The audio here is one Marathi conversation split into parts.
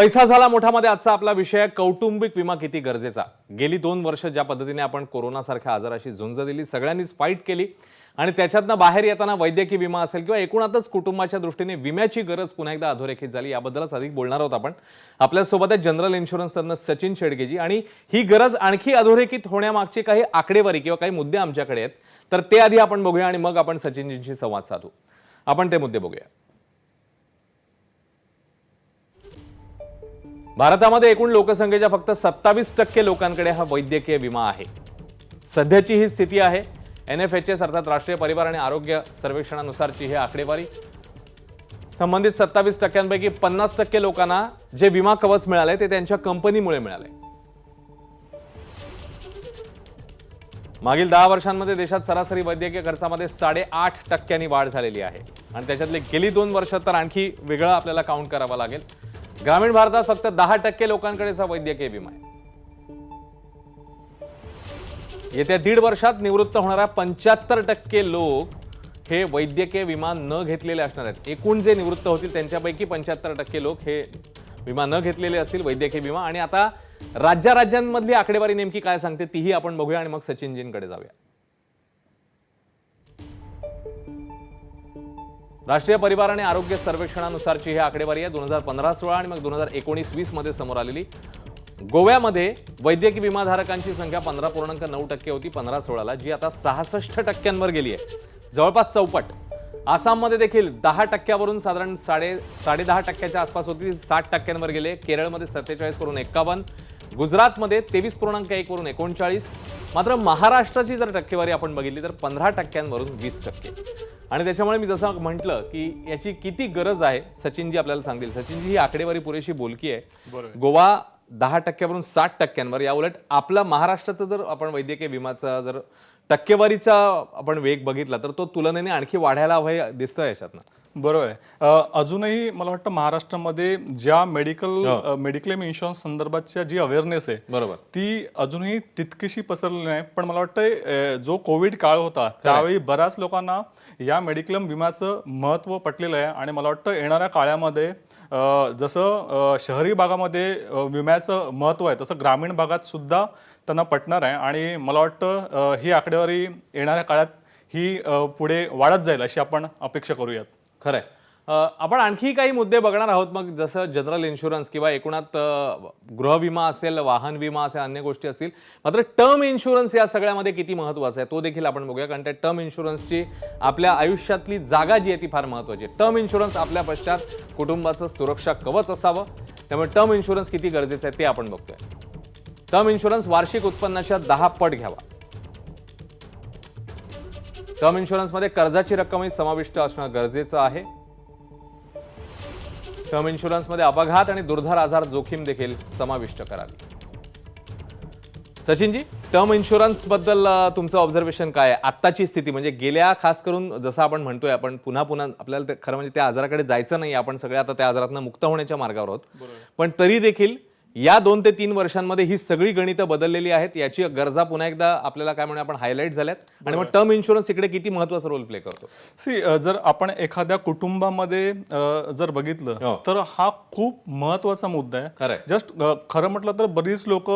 पैसा झाला मोठामध्ये आजचा आपला विषय कौटुंबिक विमा किती गरजेचा। गेली 2 वर्ष ज्या पद्धतीने आपण कोरोनासारख्या आजाराशी झुंज दिली, सगळ्यांनीच फाईट केली आणि त्याच्यातनं बाहेर येताना वैद्यकीय विमा असेल किंवा एकूणातच कुटुंबाच्या दृष्टीने विम्याची गरज पुन्हा एकदा अधोरेखित झाली। याबद्दलच अधिक बोलणार आहोत आपण। आपल्या सोबत आहे जनरल इन्शुरन्स तज्ञ सचिन शेडगेजी आणि ही गरज आणखी अधोरेखित होण्यामागची काही आकडेवारी किंवा काही मुद्दे आमच्याकडे आहेत, तर ते आधी आपण बघूया आणि मग आपण सचिनजींशी संवाद साधू। आपण ते मुद्दे बघूया। भारतामध्ये एकूण लोकसंख्येच्या फक्त 27% लोकांकडे हा वैद्यकीय विमा आहे। सध्याची ही स्थिती आहे। NFHS अर्थात राष्ट्रीय परिवार आणि आरोग्य सर्वेक्षणानुसारची ही आकडेवारी। संबंधित 27%पैकी 50% लोकांना जे विमा कवच मिळाले ते त्यांच्या कंपनीमुळे मिळाले। मागील 10 वर्षांमध्ये देशात सरासरी वैद्यकीय खर्चामध्ये 8.5% वाढ झालेली आहे आणि त्याच्यातले गेली 2 वर्ष तर आणखी वेगळं आपल्याला काउंट करावं लागेल। ग्रामीण भारतात फक्त 10% लोकांकडेचा वैद्यकीय विमा आहे। येत्या 1.5 वर्षात निवृत्त होणारा 75% लोक हे वैद्यकीय विमा न घेतलेले असणार आहेत। एकूण जे निवृत्त होतील त्यांच्यापैकी 75% लोक हे विमा न घेतलेले असतील वैद्यकीय विमा। आणि आता राज्यांमधली आकडेवारी नेमकी काय सांगते तीही आपण बघूया आणि मग सचिनजींकडे जाऊया। राष्ट्रीय परिवार आणि आरोग्य सर्वेक्षणानुसारची ही आकडेवारी आहे 2015-16 आणि मग 2019-20 मध्ये समोर आलेली। गोव्यामध्ये वैद्यकीय विमाधारकांची संख्या 15.9% होती 15-16ला, जी आता 66%वर गेली आहे, जवळपास चौपट। आसाममध्ये देखील 10%वरून साधारण 10.5%च्या आसपास होती, 60%वर गेले। केरळमध्ये 47 वरून 51, गुजरातमध्ये 23.1 वरून 39। मात्र महाराष्ट्राची जर टक्केवारी आपण बघितली तर 15%वरून 20%। आणि त्याच्यामुळे मी जसं म्हटलं की याची किती गरज आहे सचिनजी आपल्याला सांगतील। सचिनजी, ही आकडेवारी पुरेशी बोलकी आहे। गोवा 10%वरून 60%वर, या उलट आपला महाराष्ट्राचं जर आपण वैद्यकीय विमाचा जर टक्केवारीचा आपण वेग बघितला तर तो तुलनेने आणखी वाढायला हवा दिसतोय याच्यातनं। बरोबर आहे। अजूनही मला वाटतं महाराष्ट्रामध्ये ज्या मेडिक्लेम इन्शुरन्स संदर्भातच्या जी अवेअरनेस आहे, बरोबर, ती अजूनही तितकीशी पसरलेली नाही। पण मला वाटतं जो कोविड काळ होता त्यावेळी बऱ्याच लोकांना या मेडिक्लेम विम्याचं महत्त्व पटलेलं आहे आणि मला वाटतं येणाऱ्या काळामध्ये जसं शहरी भागामध्ये विम्याचं महत्त्व आहे तसं ग्रामीण भागात सुद्धा त्यांना पटणार आहे आणि मला वाटतं ही आकडेवारी येणाऱ्या काळात ही पुढे वाढत जाईल अशी आपण अपेक्षा करूयात। खरंय। आपण आणखी काही मुद्दे बघणार आहोत, मग जसं जनरल इन्शुरन्स किंवा एकूणात गृहविमा असेल, वाहन विमा असेल, अन्य गोष्टी असतील। मात्र टर्म इन्शुरन्स या सगळ्यामध्ये किती महत्त्वाचा आहे तो देखील आपण बघूया, कारण त्या टर्म इन्शुरन्सची आपल्या आयुष्यातली जागा जी आहे ती फार महत्त्वाची आहे। टर्म इन्शुरन्स आपल्या पश्चात कुटुंबाचं सुरक्षा कवच असावं, त्यामुळे टर्म इन्शुरन्स किती गरजेचं आहे ते आपण बघतोय। टर्म इन्शुरन्स वार्षिक उत्पन्नाच्या 10 पट घ्यावा। टर्म इन्शुरन्समध्ये कर्जाची रक्कमही समाविष्ट असणं गरजेचं आहे। टर्म इन्शुरन्समध्ये अपघात आणि दुर्धर आजार जोखीम देखील समाविष्ट करावी। सचिनजी, टर्म इन्शुरन्स बद्दल तुमचं ऑब्झर्वेशन काय आहे? आत्ताची स्थिती म्हणजे गेल्या, खास करून जसं आपण म्हणतोय आपण पुन्हा आपल्याला खरं म्हणजे त्या आजाराकडे जायचं नाही, आपण सगळे आता त्या आजारातून मुक्त होण्याच्या मार्गावर आहोत। पण तरी देखील या 2 ते 3 वर्षांमध्ये ही सगळी गणितं बदललेली आहेत, याची गरजा पुन्हा एकदा आपल्याला काय म्हणूया आपण हायलाइट झाल्यात। आणि मग टर्म इन्शुरन्स इकडे किती महत्त्वाचा रोल प्ले करतो? जर आपण एखाद्या कुटुंबामध्ये जर बघितलं तर हा खूप महत्त्वाचा मुद्दा आहे। जस्ट खरं म्हटलं तर बरीच लोक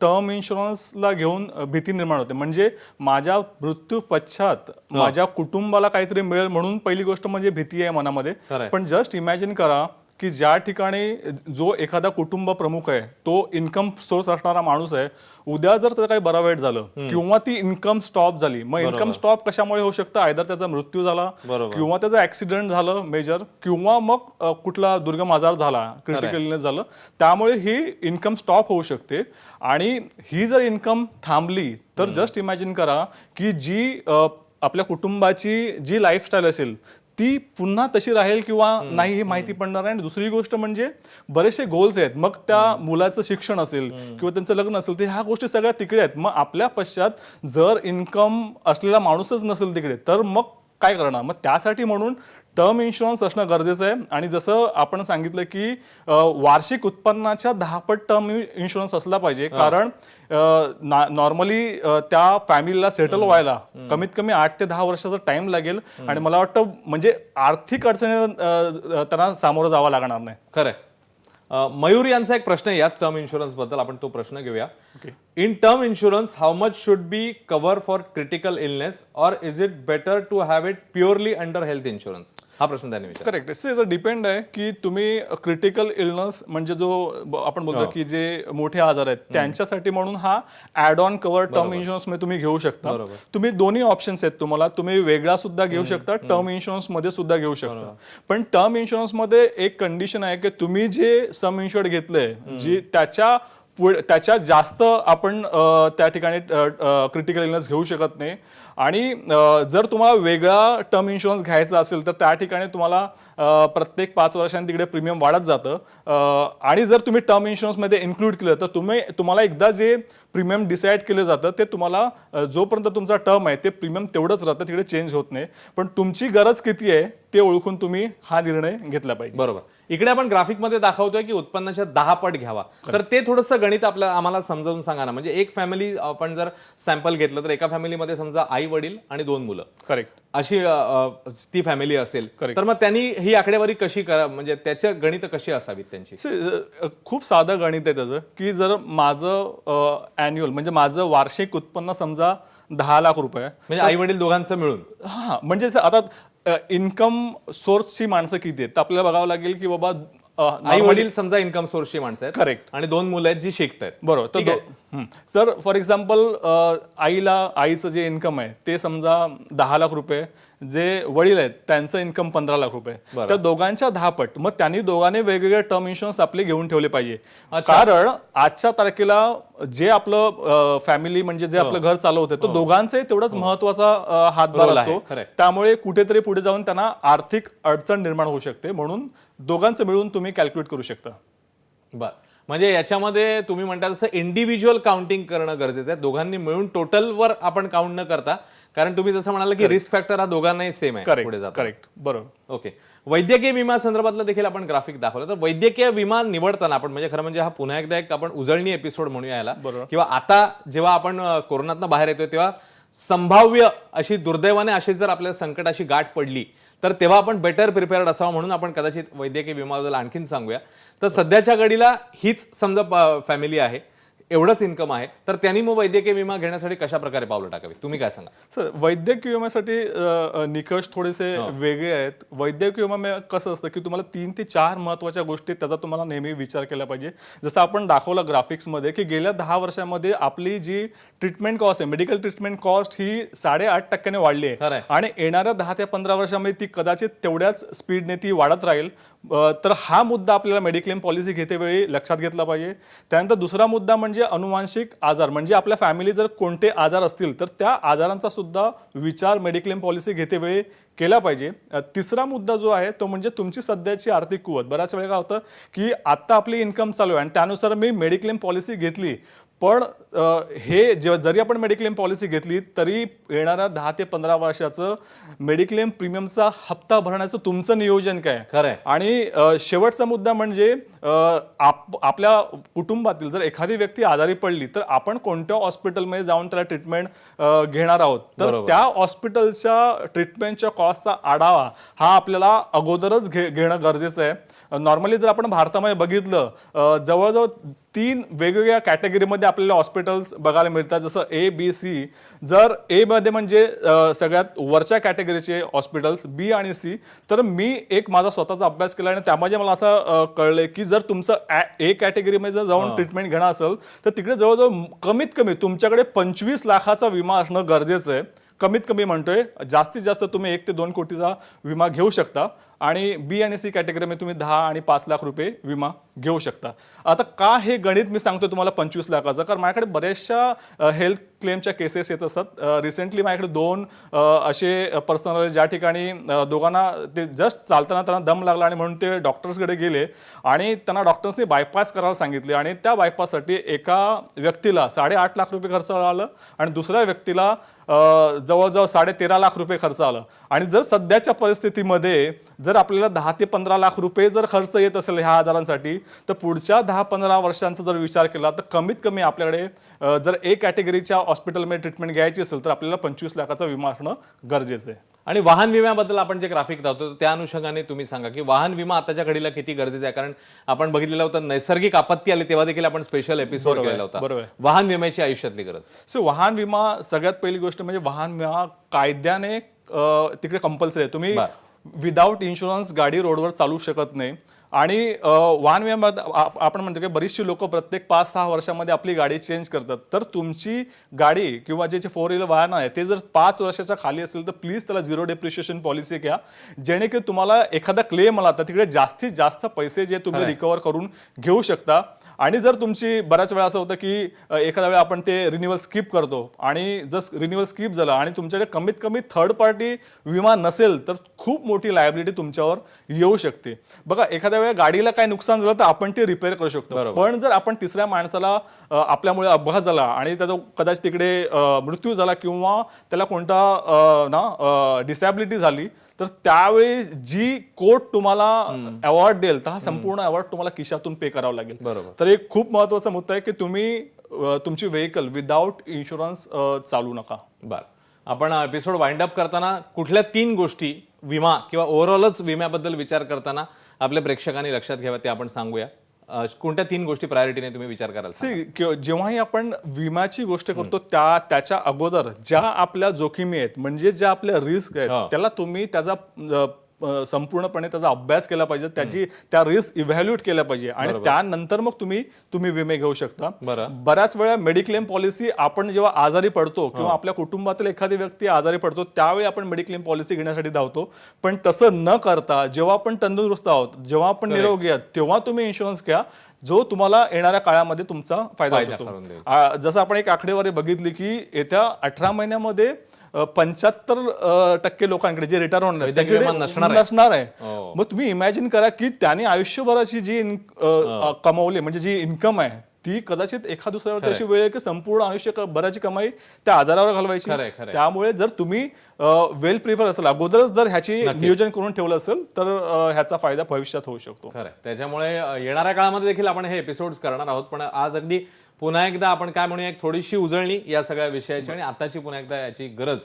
टर्म इन्शुरन्सला घेऊन भीती निर्माण होते, म्हणजे माझ्या मृत्यू पश्चात माझ्या कुटुंबाला काहीतरी मिळेल म्हणून पहिली गोष्ट म्हणजे भीती आहे मनामध्ये। पण जस्ट इमॅजिन करा की ज्या ठिकाणी जो एखादा कुटुंब प्रमुख आहे तो इन्कम सोर्स असणारा माणूस आहे, उद्या जर त्याचं काही बरा वाईट झालं किंवा ती इन्कम स्टॉप झाली, मग इन्कम स्टॉप कशामुळे होऊ शकतं? आयदर त्याचा मृत्यू झाला किंवा त्याचं ऍक्सिडेंट झालं मेजर, किंवा मग कुठला दुर्गम आजार झाला, क्रिटिकल इलनेस झालं, त्यामुळे ही इन्कम स्टॉप होऊ शकते। आणि ही जर इन्कम थांबली तर जस्ट इमॅजिन करा की जी आपल्या कुटुंबाची जी लाईफस्टाईल असेल ती पुन्हा तशी राहील किंवा नाही ही माहिती पडणार आहे। आणि दुसरी गोष्ट म्हणजे बरेचसे गोल्स आहेत, मग त्या मुलाचं शिक्षण असेल किंवा त्यांचं लग्न असेल, तर ह्या गोष्टी सगळ्या तिकडे आहेत। मग आपल्या पश्चात जर इन्कम असलेला माणूसच नसेल तिकडे तर मग काय करणार? मग त्यासाठी म्हणून टर्म इन्शुरन्स असणं गरजेचं आहे। आणि जसं आपण सांगितलं की वार्षिक उत्पन्नाच्या 10 पट टर्म इन्शुरन्स असला पाहिजे, कारण नॉर्मली त्या फॅमिलीला सेटल व्हायला कमीत कमी 8 ते 10 वर्षाचा टाइम लागेल आणि मला वाटतं म्हणजे आर्थिक अडचणी त्यांना सामोरं जावं लागणार नाही। खरंय। मयूर यांचा एक प्रश्न आहे याच टर्म इन्शुरन्स बद्दल, आपण तो प्रश्न घेऊया. In term insurance how much should be cover for critical illness or is it better to have it purely under health insurance? हा प्रश्न त्याने विचारला. करेक्ट. डिपेंड आहे की तुम्ही क्रिटिकल इलनेस म्हणजे जो आपण बोलतो की जे मोठे आजार आहेत त्यांच्यासाठी म्हणून हा add on cover term insurance मध्ये तुम्ही घेऊ शकता. तुम्ही दोन्ही ऑप्शन्स आहेत तुम्हाला, तुम्ही वेगळा सुद्धा घेऊ शकता, टर्म इन्शुरन्स मध्ये सुद्धा घेऊ शकता. पण टर्म इन्शुरन्स मध्ये एक कंडिशन आहे की तुम्ही जे सम इन्शुर्ड घेतलंय जी त्याच्या जास्त आपण त्या ठिकाणी क्रिटिकल इलनेस घेऊ शकत नाही. आणि जर तुम्हाला वेगळा टर्म इन्शुरन्स घ्यायचा असेल तर त्या ठिकाणी तुम्हाला प्रत्येक 5 वर्षांनी तिकडे प्रीमियम वाढत जातं. आणि जर तुम्ही टर्म इन्शुरन्समध्ये इन्क्लूड केलं तर तुम्हाला एकदा जे प्रीमियम डिसाईड केलं जातं ते तुम्हाला जोपर्यंत तुमचा टर्म आहे ते प्रीमियम तेवढंच राहतं, तिकडे चेंज होत नाही. पण तुमची गरज किती आहे ते ओळखून तुम्ही हा निर्णय घेतला पाहिजे. बरोबर. इकडे आपण ग्राफिकमध्ये दाखवतोय की उत्पन्नाच्या 10 पट घ्यावा. तर ते थोडंसं गणित आम्हाला समजावून सांगा ना. म्हणजे एक फॅमिली आपण जर सॅम्पल घेतलं तर एका फॅमिलीमध्ये समजा आई वडील आणि 2 मुलं, करेक्ट, अशी ती फॅमिली असेल तर मग त्यांनी ही आकडेवारी कशी करा, म्हणजे त्याच्या गणित कशी असावीत त्यांची? खूप साधं गणित आहे त्याचं की जर माझं अॅन्युअल म्हणजे माझं वार्षिक उत्पन्न समजा 10 लाख रुपये, म्हणजे आई वडील दोघांचं मिळून, हा म्हणजे आता इन्कम सोर्सची माणसं किती आहेत तर आपल्याला बघावं लागेल की बाबा आई वडील समजा इन्कम सोर्सची माणसं आहेत, करेक्ट, आणि 2 मुलं आहेत जी शिकतायत. बरोबर. तर फॉर एक्झाम्पल आईचं जे इन्कम आहे ते समजा 10 लाख रुपये, जे वडील आहेत त्यांचं इन्कम 15 लाख रुपये, त्या दोघांच्या 10 पट. मग त्यांनी दोघांनी वेगवेगळे टर्म इन्शुरन्स आपले घेऊन ठेवले पाहिजे. कारण आजच्या तारखेला जे आपलं फॅमिली म्हणजे जे आपलं घर चालवते तो दोघांचाही तेवढाच महत्वाचा हातभार असतो. त्यामुळे कुठेतरी पुढे जाऊन त्यांना आर्थिक अडचण निर्माण होऊ शकते. म्हणून दोघांचं मिळून तुम्ही कॅल्क्युलेट करू शकता. बर. म्हणजे याच्यामध्ये तुम्ही म्हणता तसं इंडिव्हिज्युअल काउंटिंग करणं गरजेचं आहे, दोघांनी मिळून टोटलवर आपण काउंट न करता. कारण तुम्ही जसं म्हणाला की रिस्क फॅक्टर हा दोघांनाही सेम आहे पुढे जातो. करेक्ट, बरोबर. ओके. वैद्यकीय विमा संदर्भातलं देखील आपण ग्राफिक दाखवलं. तर वैद्यकीय विमा निवडताना आपण म्हणजे खरं म्हणजे हा पुन्हा एकदा एक आपण उजळणी एपिसोड म्हणूया याला, किंवा आता जेव्हा आपण कोरोनातनं बाहेर येतोय तेव्हा संभाव्य अशी दुर्दैवाने अशी जर आपल्या संकटाची गाठ पडली तर तेव्हा आपण बेटर प्रिपेअर्ड असावं, म्हणून आपण कदाचित वैद्यकीय विम्याबद्दल आणखीन सांगूया. तर सध्याच्या घडीला हीच समजा फॅमिली आहे, एवढंच इन्कम आहे, तर त्यांनी मग वैद्यकीय विमा घेण्यासाठी कशा प्रकारे पावलं टाकावी, तुम्ही काय सांगा? सर, वैद्यकीय विम्यासाठी निकष थोडेसे वेगळे आहेत. वैद्यकीय विमा कसं असतं की तुम्हाला 3 ते 4 महत्वाच्या गोष्टी त्याचा तुम्हाला नेहमी विचार केला पाहिजे. जसं आपण दाखवलं ग्राफिक्समध्ये की गेल्या 10 वर्षामध्ये आपली जी ट्रीटमेंट कॉस्ट आहे, मेडिकल ट्रीटमेंट कॉस्ट ही 8.5% वाढली आहे, आणि येणाऱ्या 10 ते 15 वर्षामध्ये ती कदाचित तेवढ्याच स्पीडने ती वाढत राहील. तर हा मुद्दा आपल्याला मेडिक्लेम पॉलिसी घेतेवेळी लक्षात घेतला पाहिजे. त्यानंतर दुसरा मुद्दा म्हणजे अनुवांशिक आजार, म्हणजे आपल्या फॅमिली जर कोणते आजार असतील तर त्या आजारांचा सुद्धा विचार मेडिक्लेम पॉलिसी घेतेवेळी केला पाहिजे. तिसरा मुद्दा जो आहे तो म्हणजे तुमची सध्याची आर्थिक कुवत. बऱ्याच वेळा काय होतं की आता आपली इन्कम चालू आहे आणि त्यानुसार मी मेडिक्लेम पॉलिसी घेतली, पण हे जरी आपण मेडिक्लेम पॉलिसी घेतली तरी येणाऱ्या 10 ते 15 वर्षाचं मेडिक्लेम प्रीमियमचा हप्ता भरण्याचं तुमचं नियोजन काय. आणि शेवटचा मुद्दा म्हणजे आपल्या कुटुंबातील जर एखादी व्यक्ती आजारी पडली तर आपण कोणत्या हॉस्पिटलमध्ये जाऊन त्याला ट्रीटमेंट घेणार आहोत, तर त्या हॉस्पिटलच्या ट्रीटमेंटच्या कॉस्टचा आढावा हा आपल्याला अगोदरच घेणं गरजेचं आहे. नॉर्मली जर आपण भारतामध्ये बघितलं जवळजवळ 3 वेगवेगळ्या कॅटेगरीमध्ये आपल्याला हॉस्पिटल्स बघायला मिळतात, जसं A-B-C. जर A मध्ये म्हणजे सगळ्यात वरच्या कॅटेगरीचे हॉस्पिटल्स, B आणि C. तर मी एक माझा स्वतःचा अभ्यास केला आणि त्यामध्ये मला असं कळलंय की जर तुमचं A कॅटेगरीमध्ये जर जाऊन ट्रीटमेंट घेणं असेल तर तिकडे जवळजवळ कमीत कमी तुमच्याकडे 25 लाखाचा विमा असणं गरजेचं आहे. कमीत कमी म्हणतोय, जास्तीत जास्त तुम्ही 1 ते 2 कोटीचा विमा घेऊ शकता. आणि B आणि C कॅटेगरीमध्ये तुम्ही 10 आणि 5 लाख रुपये विमा घेऊ शकता. आता का हे गणित मी सांगतो तुम्हाला 25 लाखाचं, कारण माझ्याकडे बऱ्याचशा हेल्थ क्लेमच्या केसेस येत असतात. रिसेंटली माझ्याकडे 2 असे पर्सनल ज्या ठिकाणी दोघांना ते जस्ट चालताना त्यांना दम लागला आणि म्हणून ते डॉक्टर्सकडे गेले आणि त्यांना डॉक्टर्सनी बायपास करायला सांगितले आणि त्या बायपाससाठी एका व्यक्तीला 8.5 लाख रुपये खर्च आलं आणि दुसऱ्या व्यक्तीला जवळजवळ 13.5 लाख रुपये खर्च आलं. आणि जर सध्याच्या परिस्थितीमध्ये जर आपल्याला 10 ते 15 लाख रुपये जर खर्च येत असेल ह्या आजारांसाठी तर पुढच्या 10-15 वर्षांचा जर विचार केला तर कमीत कमी आपल्याकडे जर ए कॅटेगरीच्या हॉस्पिटलमध्ये ट्रीटमेंट घ्यायची असेल तर आपल्याला 25 लाखाचा विमा असणं गरजेचं आहे. आणि वाहन विम्याबद्दल आपण जे ग्राफिक दाखवतो त्या अनुषंगाने तुम्ही सांगा की वाहन विमा आताच्या घडीला किती गरजेचं आहे, कारण आपण बघितलेलं होतं नैसर्गिक आपत्ती आली तेव्हा देखील आपण स्पेशल एपिसोड केलेला होता. बरोबर. वाहन विम्याची आयुष्यातली गरज. सो वाहन विमा सगळ्यात पहिली गोष्ट म्हणजे वाहन विमा कायद्याने तिकडे कंपल्सरी आहे. तुम्ही विदाउट इन्शुरन्स गाडी रोडवर चालू शकत नाही. आणि वाहन विमा आपण म्हणतो की बरीचशी लोक प्रत्येक 5-6 वर्षामध्ये आपली गाडी चेंज करतात. तर तुमची गाडी किंवा जे 4 व्हीलर वाहन आहे ते जर 5 वर्षाच्या खाली असेल तर प्लीज त्याला 0 डेप्रिशिएशन पॉलिसी घ्या, जेणेकरून तुम्हाला एखादा क्लेम आला तर तिकडे जास्तीत जास्त पैसे जे तुम्ही रिकवर करून घेऊ शकता. आणि जर तुमची बऱ्याच वेळा असं होतं की एखाद्या वेळा आपण ते रिन्युअल स्किप करतो आणि जर रिन्युअल स्किप झालं आणि तुमच्याकडे कमीत कमी थर्ड पार्टी विमा नसेल तर खूप मोठी लायबिलिटी तुमच्यावर येऊ शकते. बघा, एखाद्या वेळा गाडीला काय नुकसान झालं तर आपण ते रिपेअर करू शकतो, पण जर आपण तिसऱ्या माणसाला आपल्यामुळे अपघात झाला आणि त्याचा कदाचित तिकडे मृत्यू झाला किंवा त्याला कोणता डिसॅबिलिटी झाली तर त्यावेळी जी कोर्ट तुम्हाला अवॉर्ड देईल तर हा संपूर्ण अवॉर्ड तुम्हाला खिशातून पे करावा लागेल. तर एक खूप महत्वाचा मुद्दा आहे की तुम्ही तुमची व्हेकल विदाउट इन्शुरन्स चालू नका. बरं, आपण एपिसोड वाइंड अप करताना कुठल्या 3 गोष्टी विमा किंवा ओव्हरऑलच विम्याबद्दल विचार करताना आपल्या प्रेक्षकांनी लक्षात घ्याव्या ते आपण सांगूया. कोणत्या 3 गोष्टी प्रायोरिटीने तुम्ही विचार कराल? जेव्हाही आपण विम्याची गोष्ट करतो त्याच्या अगोदर ज्या आपल्या जोखमी आहेत म्हणजे ज्या आपल्या रिस्क आहेत त्याला तुम्ही त्याचा संपूर्णपणे त्याचा अभ्यास केला पाहिजे, त्या रिस्क इव्हॅल्युएट केल्या पाहिजे आणि त्यानंतर मग तुम्ही विमे घेऊ शकता. बऱ्याच वेळा मेडिक्लेम पॉलिसी आपण जेव्हा आजारी पडतो किंवा आपल्या कुटुंबातील एखादी व्यक्ती आजारी पडतो त्यावेळी आपण मेडिक्लेम पॉलिसी घेण्यासाठी धावतो, पण तसं न करता जेव्हा आपण तंदुरुस्त आहोत, जेव्हा आपण निरोगी आहात तेव्हा तुम्ही इन्शुरन्स घ्या जो तुम्हाला येणाऱ्या काळामध्ये तुमचा फायदा होऊ शकतो. जसं आपण एक आकडेवारी बघितली की येत्या 18 महिन्यामध्ये 75% लोकांकडे जे रिटायर होणार नसणार आहे. मग तुम्ही इमॅजिन करा की त्याने आयुष्यभराची जी कमावली म्हणजे जी इन्कम आहे ती कदाचित एखाद दुसऱ्यावर अशी वेळ आहे की संपूर्ण आयुष्य बऱ्याची कमाई त्या आजारावर घालवायची. त्यामुळे जर तुम्ही वेल प्रिपेअर असेल, अगोदरच जर ह्याची नियोजन करून ठेवलं असेल तर ह्याचा फायदा भविष्यात होऊ शकतो. त्याच्यामुळे येणाऱ्या काळामध्ये देखील आपण हे एपिसोड करणार आहोत. पण आज अगदी पुन्हा एकदा आपण काय म्हणूया एक थोडीशी उजळणी या सगळ्या विषयाची आणि आताची पुन्हा एकदा याची गरज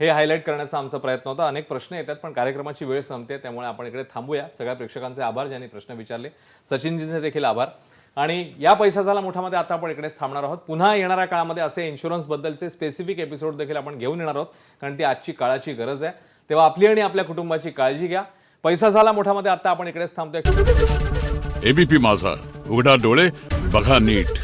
हे हायलाईट करण्याचा आमचा प्रयत्न होता. अनेक प्रश्न येतात पण कार्यक्रमाची वेळ संपते, त्यामुळे आपण इकडे थांबूया. सगळ्या प्रेक्षकांचे आभार ज्यांनी प्रश्न विचारले, सचिनजींचे देखील आभार. आणि या पैसा झाला मोठामध्ये आता आपण इकडेच थांबणार आहोत. पुन्हा येणाऱ्या काळामध्ये असे इन्शुरन्स बद्दलचे स्पेसिफिक एपिसोड देखील आपण घेऊन येणार आहोत, कारण ती आजची काळाची गरज आहे. तेव्हा आपली आणि आपल्या कुटुंबाची काळजी घ्या. पैसा झाला मोठामध्ये आता आपण इकडेच थांबतोय. एबीपी माझा, उघडा डोळे बघा नीट.